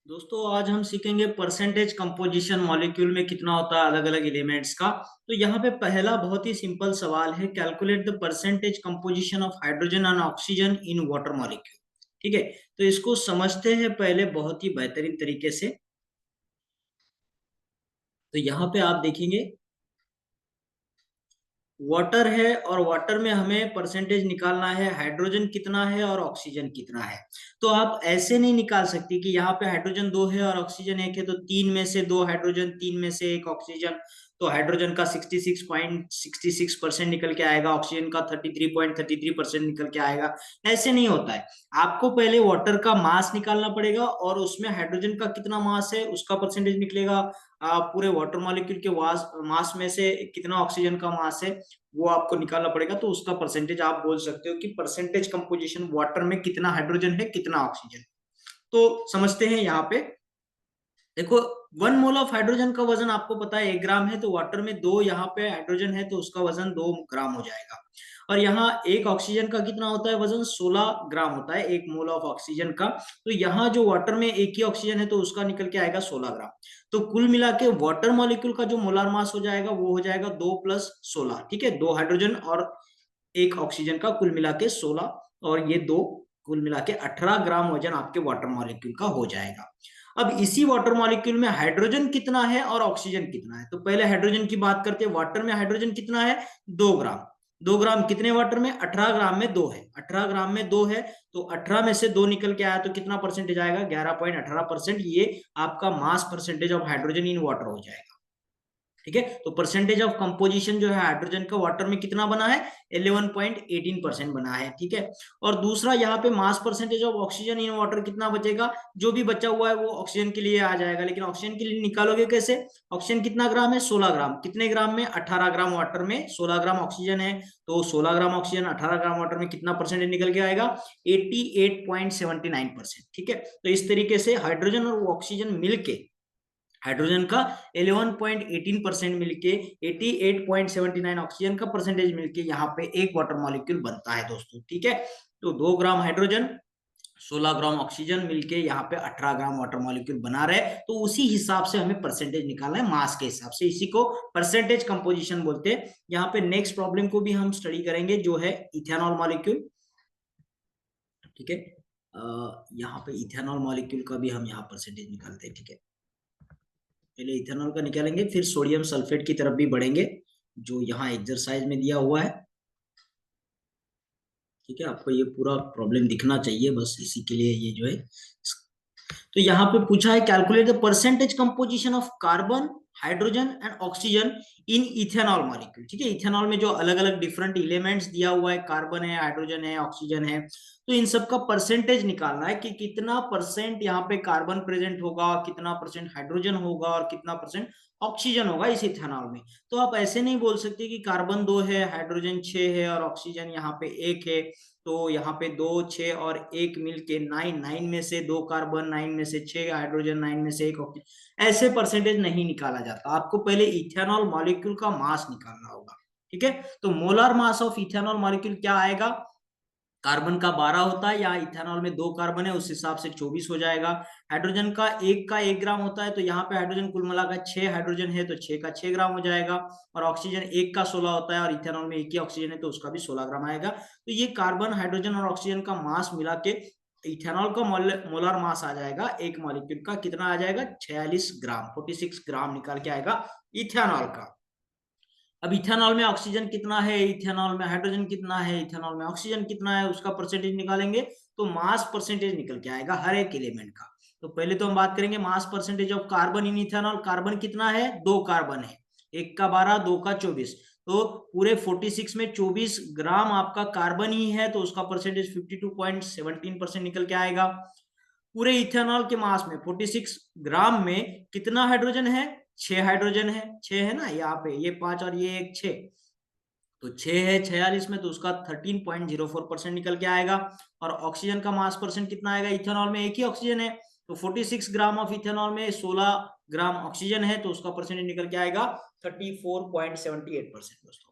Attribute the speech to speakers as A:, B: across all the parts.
A: दोस्तों आज हम सीखेंगे परसेंटेज कंपोजिशन मॉलिक्यूल में कितना होता है अलग अलग एलिमेंट्स का। तो यहाँ पे पहला बहुत ही सिंपल सवाल है, calculate the percentage composition of hydrogen and oxygen in water molecule. ठीक है, तो इसको समझते हैं पहले बहुत ही बेहतरीन तरीके से। तो यहाँ पे आप देखेंगे वाटर है और वाटर में हमें परसेंटेज निकालना है, हाइड्रोजन कितना है और ऑक्सीजन कितना है। तो आप ऐसे नहीं निकाल सकते कि यहाँ पे हाइड्रोजन दो है और ऑक्सीजन एक है, तो तीन में से दो हाइड्रोजन, तीन में से एक ऑक्सीजन। तो हाइड्रोजन का 66.66% निकल के आएगा, ऑक्सीजन का 33.33% निकल के आएगा। ऐसे नहीं होता है। आपको पहले वाटर का मास निकालना पड़ेगा और उसमें हाइड्रोजन का कितना मास है उसका परसेंटेज निकलेगा। पूरे वाटर मॉलिक्यूल के मास में से कितना ऑक्सीजन का मास है वो आपको निकालना पड़ेगा, तो उसका परसेंटेज आप बोल सकते हो कि परसेंटेज कंपोजिशन वाटर में कितना हाइड्रोजन है कितना ऑक्सीजन। तो समझते हैं यहाँ पे। देखो, 1 मोल ऑफ हाइड्रोजन का वजन आपको पता है 1 ग्राम है, तो वाटर में दो यहाँ पे हाइड्रोजन है तो उसका वजन 2 ग्राम हो जाएगा। और यहाँ एक ऑक्सीजन का कितना होता है वजन, 16 ग्राम होता है 1 मोल ऑफ ऑक्सीजन का। तो यहाँ जो वाटर में एक ही ऑक्सीजन है तो उसका निकल के आएगा 16 ग्राम। तो कुल मिला के वाटर मॉलिक्यूल का जो मोलार मास हो जाएगा वो हो जाएगा 2 + 16। ठीक है, दो हाइड्रोजन और एक ऑक्सीजन का कुल मिला के 16 और ये दो, कुल मिला के 18 ग्राम वजन आपके वाटर मॉलिक्यूल का हो जाएगा। अब इसी वाटर मॉलिक्यूल में हाइड्रोजन कितना है और ऑक्सीजन कितना है, तो पहले हाइड्रोजन की बात करते हैं। वाटर में हाइड्रोजन कितना है, 2 ग्राम। 2 ग्राम कितने वाटर में, 18 ग्राम में दो है, 18 ग्राम में दो है। तो 18 में से दो निकल के आया तो कितना परसेंटेज आएगा, 11.18%। ये आपका mass percentage of hydrogen in water हो जाएगा। ठीक है, तो परसेंटेज ऑफ कंपोजिशन जो है हाइड्रोजन का वाटर में कितना बना है, 11.18% बना है। ठीक है, और दूसरा यहाँ पे mass percentage of oxygen in water कितना बचेगा, जो भी बचा हुआ है वो ऑक्सीजन के लिए आ जाएगा, लेकिन ऑक्सीजन के लिए निकालोगे कैसे। ऑक्सीजन कितना ग्राम है, 16 ग्राम। कितने ग्राम में, 18 ग्राम वाटर में 16 ग्राम ऑक्सीजन है। तो 16 ग्राम ऑक्सीजन 18 ग्राम वाटर में कितना परसेंटेज निकल के आएगा, 88.79%। ठीक है, तो इस तरीके से हाइड्रोजन और ऑक्सीजन मिलके, हाइड्रोजन का 11.18% मिलके 88.79 ऑक्सीजन का परसेंटेज मिलके यहाँ पे एक वाटर मॉलिक्यूल बनता है दोस्तों। ठीक है, तो 2 ग्राम हाइड्रोजन 16 ग्राम ऑक्सीजन मिलके यहाँ पे 18 ग्राम वाटर मॉलिक्यूल बना रहे, तो उसी हिसाब से हमें परसेंटेज निकालना है मास के हिसाब से, इसी को परसेंटेज कंपोजिशन बोलते हैं। यहाँ पे नेक्स्ट प्रॉब्लम को भी हम स्टडी करेंगे जो है इथेनॉल मॉलिक्यूल। ठीक है, यहाँ पे इथेनॉल मॉलिक्यूल का भी हम यहाँ परसेंटेज निकालते हैं। ठीक है, पहले इथेनॉल का निकालेंगे फिर सोडियम सल्फेट की तरफ भी बढ़ेंगे, जो यहाँ एक्सरसाइज में दिया हुआ है। ठीक है, आपको ये पूरा प्रॉब्लम दिखना चाहिए, बस इसी के लिए ये जो है। तो यहाँ पे पूछा है, calculate the percentage composition of carbon, hydrogen and oxygen in ethanol molecule. ठीक है, इथेनॉल में जो अलग अलग डिफरेंट एलिमेंट्स दिया हुआ है, कार्बन है, हाइड्रोजन है, ऑक्सीजन है, तो इन सब का परसेंटेज निकालना है कि कितना परसेंट यहाँ पे कार्बन प्रेजेंट होगा, कितना परसेंट हाइड्रोजन होगा और कितना परसेंट ऑक्सीजन होगा इस इथेनॉल में। तो आप ऐसे नहीं बोल सकते कि कार्बन दो है, हाइड्रोजन 6 है और ऑक्सीजन यहाँ पे एक है। तो यहाँ पे दो, छह और एक मिलके 9, 9 में से दो कार्बन, 9 में से 6 हाइड्रोजन, 9 में से एक ऑक्सीजन, ऐसे परसेंटेज नहीं निकाला जाता। आपको पहले इथेनॉल मॉलिक्यूल का मास निकालना होगा। ठीक है, तो molar mass of ethanol molecule क्या आएगा, कार्बन का 12 होता है, यहाँ इथेनॉल में दो कार्बन है उस हिसाब से 24 हो जाएगा। हाइड्रोजन का 1 ग्राम होता है, तो यहाँ पे हाइड्रोजन कुल मिलाकर 6 हाइड्रोजन है तो 6 का 6 ग्राम हो जाएगा। और ऑक्सीजन एक का 16 होता है और इथेनॉल में एक ही ऑक्सीजन है तो उसका भी 16 ग्राम आएगा। तो ये कार्बन, हाइड्रोजन और ऑक्सीजन का मास मिला के इथेनॉल का मोलर मास आ जाएगा, एक मॉलिक्यूल का कितना आ जाएगा, 46 ग्राम, 46 ग्राम निकाल के आएगा इथेनॉल का। अब इथेनॉल में ऑक्सीजन कितना है, इथेनॉल में हाइड्रोजन कितना है, इथेनॉल में ऑक्सीजन कितना है, उसका परसेंटेज निकालेंगे तो मास परसेंटेज निकल के आएगा हर एक एलिमेंट का। तो पहले तो हम बात करेंगे mass percentage of carbon in ethanol. Carbon कितना है, दो कार्बन है, एक का 12, दो का 24। तो पूरे 46 में 24 ग्राम आपका कार्बन ही है, तो उसका परसेंटेज 52.17% निकल के आएगा। पूरे इथेनॉल के मास में 46 ग्राम में कितना हाइड्रोजन है, 6 हाइड्रोजन है, 6 है ना यहाँ पे, ये 5 और ये एक 6, तो 6 है 46 में, तो उसका 13.04% निकल के आएगा। और ऑक्सीजन का मास परसेंट कितना आएगा, इथेनॉल में एक ही ऑक्सीजन है, तो 46 ग्राम ऑफ इथेनॉल में 16 ग्राम ऑक्सीजन है, तो उसका परसेंटेज निकल के आएगा 34.78% दोस्तों।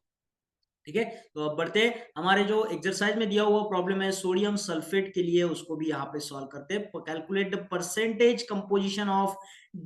A: ठीक है। तो अब बढ़ते हैं, हमारे जो एक्सरसाइज में दिया हुआ प्रॉब्लम है सोडियम सल्फेट के लिए, उसको भी यहाँ पे सॉल्व करते हैं। Calculate the percentage composition of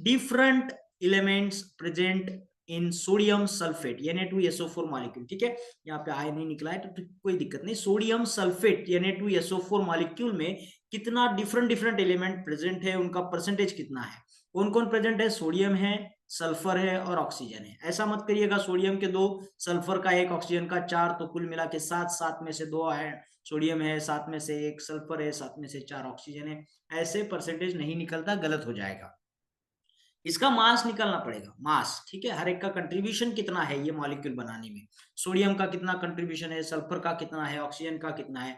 A: different elements present in sodium sulphate Na2SO4 molecule. ठीक है, यहाँ पे आई नहीं निकला है तो कोई दिक्कत नहीं। सोडियम सल्फेट Na2SO4 मॉलिक्यूल में कितना डिफरेंट डिफरेंट एलिमेंट प्रेजेंट है, उनका परसेंटेज कितना है, कौन कौन प्रेजेंट है, सोडियम है, सल्फर है और ऑक्सीजन है। ऐसा मत करिएगा सोडियम के 2, सल्फर का 1, ऑक्सीजन का 4, तो कुल मिला के 7, 7 में से 2 है सोडियम है, 7 में से 1 सल्फर है, 7 में से 4 ऑक्सीजन है। ऐसे परसेंटेज नहीं निकलता, गलत हो जाएगा। इसका मास निकालना पड़ेगा, मास। ठीक है, हर एक का कंट्रीब्यूशन कितना है ये मॉलिक्यूल बनाने में, सोडियम का कितना कंट्रीब्यूशन है, सल्फर का कितना है, ऑक्सीजन का कितना है।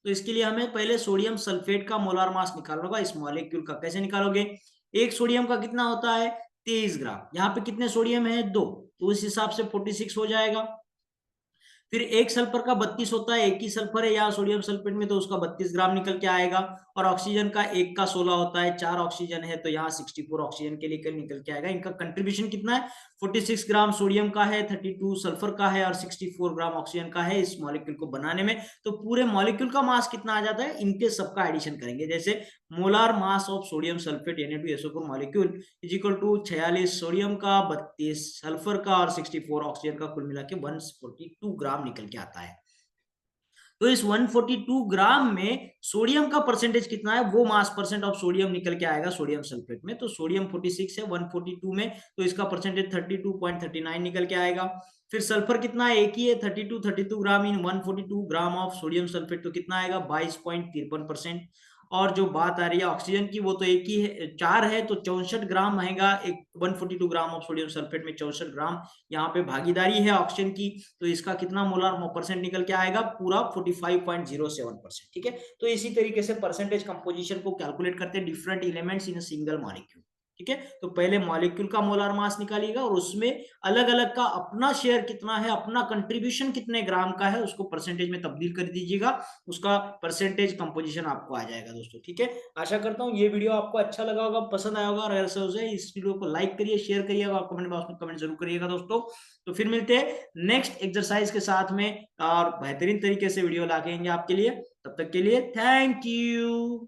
A: तो इसके लिए हमें पहले सोडियम सल्फेट का मोलार मास निकालना होगा इस मॉलिक्यूल का। कैसे निकालोगे, एक सोडियम का कितना होता है 23 ग्राम, यहाँ पे कितने सोडियम है 2, तो उस हिसाब से 46 हो जाएगा। फिर एक सल्फर का 32 होता है, एक ही सल्फर है यहाँ सोडियम सल्फेट में, तो उसका 32 ग्राम निकल के आएगा। और ऑक्सीजन का 1 का 16 होता है, 4 ऑक्सीजन है तो यहाँ 64 ऑक्सीजन के लिए निकल के आएगा। इनका कंट्रीब्यूशन कितना है, 46 ग्राम सोडियम का है, 32 सल्फर का है और 64 ग्राम ऑक्सीजन का है इस मॉलिक्यूल को बनाने में। तो पूरे मॉलिक्यूल का मास कितना आ जाता है, इनके सबका एडिशन करेंगे। जैसे molar mass of sodium sulphate Na2SO4 molecule is equal to 46 sodium का, 32 सल्फर का और 64 ऑक्सीजन का, कुल मिला के 142 ग्राम निकल के आता है। तो इस 142 ग्राम में सोडियम का परसेंटेज कितना है, वो मास परसेंट ऑफ सोडियम निकल के आएगा सोडियम सल्फेट में। तो सोडियम 46 है 142 में, तो इसका परसेंटेज 32.39 निकल के आएगा। फिर सल्फर कितना है, एक ही है 32 ग्राम इन 142 ग्राम ऑफ सोडियम सल्फेट, तो कितना आएगा 22.53%। और जो बात आ रही है ऑक्सीजन की, वो तो एक ही है 4 है, तो 64 ग्राम आएगा। एक 142 ग्राम ऑफ सोडियम सल्फेट में 64 ग्राम यहाँ पे भागीदारी है ऑक्सीजन की, तो इसका कितना मोलार परसेंट निकल के आएगा, पूरा 45.07%। ठीक है, तो इसी तरीके से परसेंटेज कंपोजिशन को कैलकुलेट करते हैं different elements in single molecule. ठीक है, तो पहले मॉलिक्यूल का मोलार मास निकालिएगा और उसमें अलग अलग का अपना शेयर कितना है, अपना कंट्रीब्यूशन कितने ग्राम का है, उसको परसेंटेज में तब्दील कर दीजिएगा, उसका परसेंटेज कंपोजिशन आपको आ जाएगा दोस्तों। ठीक है, आशा करता हूँ ये वीडियो आपको अच्छा लगा होगा, पसंद आया होगा, और ऐसे हो जाए इस वीडियो को लाइक करिए, शेयर करिएगा और कमेंट बॉक्स में कमेंट जरूर करिएगा दोस्तों। तो फिर मिलते हैं नेक्स्ट एक्सरसाइज के साथ में और बेहतरीन तरीके से वीडियो लाके आपके लिए। तब तक के लिए थैंक यू।